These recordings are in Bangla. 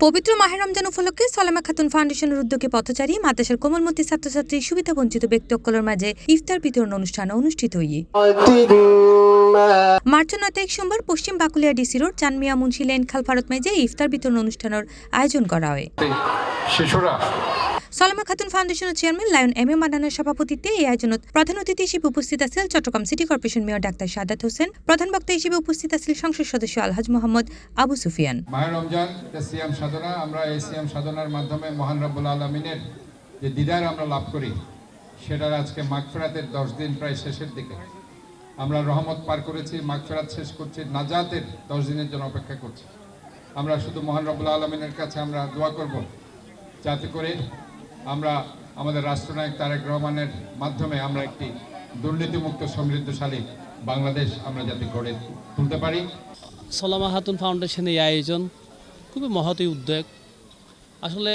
পবিত্র মাহে রমজান উপলক্ষে সলেমা খাতুন ফাউন্ডেশনের উদ্যোগে পথচারী মাদ্রাসার কোমলমতি ছাত্রছাত্রী সুবিধাবঞ্চিত ব্যক্তিসকলের মাঝে ইফতার বিতরণ অনুষ্ঠান অনুষ্ঠিত হয়ে মার্চ 9 তারিখ সোমবার পশ্চিম Bakulia DC road Chanmia Munshi lane খাল ফারত মেজে ইফতার বিতরণ অনুষ্ঠানের আয়োজন করা হয়। সলেমা খাতুন ফাউন্ডেশনের চেয়ারম্যান লায়ন এম এ মান্নানের সভাপতিত্বে এই আয়োজনত প্রধান অতিথি হিসেবে উপস্থিত আছেন Chittagong city corporation mayor doctor Sadat Hossain. প্রধান বক্তা হিসেবে উপস্থিত আছেন সংসদ সদস্য আলহাজ মোহাম্মদ আবু সুফিয়ান। মাহে রমজান সিয়াম সাধনা, আমরা এই সিয়াম সাধনার মাধ্যমে মহান রব্বুল আলামিনের যে দিদার আমরা লাভ করি, সেটার আজকে মাগফিরাতের 10 দিন প্রায় শেষের দিকে। আমরা রহমত পার করেছি, মাগফিরাত শেষ করছি, নাজাতের 10 দিনের জন্য অপেক্ষা করছি। আমরা শুধু মহান রব্বুল আলামিনের কাছে আমরা দোয়া করব, যাতে করে আমরা আমাদের রাষ্ট্রনায়ক তারেক রহমানের মাধ্যমে আমরা একটি দুর্নীতিমুক্ত সমৃদ্ধশালী বাংলাদেশ আমরা যাতে গড়ে তুলতে পারি। সলেমা খাতুন ফাউন্ডেশনের এই আয়োজন খুবই মহৎ উদ্যোগ। আসলে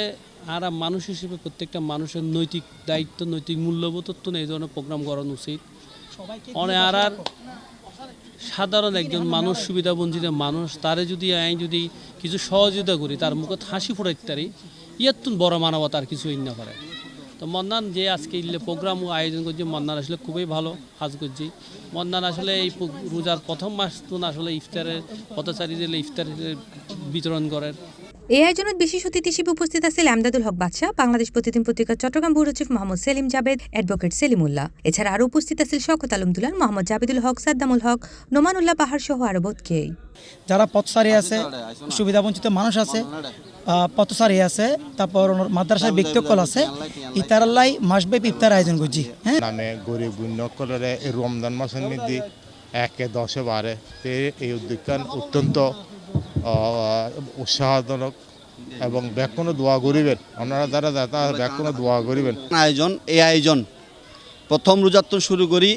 আর মানুষ হিসেবে প্রত্যেকটা মানুষের নৈতিক দায়িত্ব, নৈতিক মূল্যবোধ এই ধরনের প্রোগ্রাম করানো উচিত। আর সাধারণ একজন মানুষ, সুবিধাবঞ্চিত মানুষ, তারে যদি যদি কিছু সহযোগিতা করি, তার মুখে হাসি ফোটাইতে পারি, ইয়ার তুন বড় মানবতার কিছু না পারে। তো মন্নান যে আজকে প্রোগ্রাম আয়োজন করছে, মন্নান আসলে খুবই ভালো কাজ করছি। মন্নান আসলে এই রোজার প্রথম মাস তো আসলে ইফতারের পথচারীদের ইফতারের বিতরণ করেন। এই আয়োজনত বিশেষ অতিথি হিসেবে উপস্থিত আছেন আমদাদুল হক বাদশা, বাংলাদেশ প্রতিদিন পত্রিকা Chittagong bureau chief Mohammad Selim Jabed, advocate Selimullah. এছাড়া আরও উপস্থিত আছেন শওকত আলম দুলাল, মোহাম্মদ জাবেদুল হক, সাদ্দামুল হক, নোমানুল্লাহ বাহার সহ আরও বোধকেই যারা পথচারী আছে, সুবিধাবঞ্চিত মানুষ আছে, পথচারী আছে, তারপর মাদ্রাসার ব্যক্তিসকল আছে, ইতারাল্লাই মাসব্যাপী ইফতার আয়োজন করছি। হ্যাঁ, মানে গরিব গুণ্যকলরে এই রমজান মাসের মধ্যে 1-10 বারে এই উদ্যোগটা অত্যন্ত উৎসাহজনক এবং ব্যাকুণ দোয়া করিবেন। আপনারা যারা যাতা ব্যাকুণ দোয়া করিবেন। এই আয়োজন প্রথম রোজা তো শুরু করি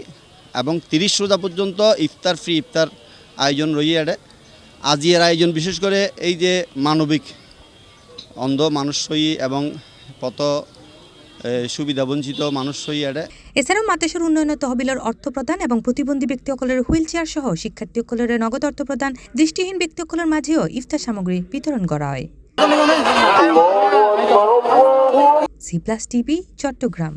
এবং 30 রোজা পর্যন্ত ইফতার ফ্রি ইফতার আয়োজন রইয়াডে। আজির আয়োজন বিশেষ করে এই যে মানবিক অন্ধ মানুষ সই এবং পথ সুবিধাবঞ্চিত মানুষ সইয়াডে। এছাড়াও মাদ্রাসার উন্নয়ন তহবিলের অর্থ প্রদান এবং প্রতিবন্ধী ব্যক্তিসকলের হুইল চেয়ার সহ শিক্ষার্থীসকলের নগদ অর্থ প্রদান, দৃষ্টিহীন ব্যক্তিসকলের মাঝেও ইফতার সামগ্রী বিতরণ করা হয়। C+ TV Chittagong.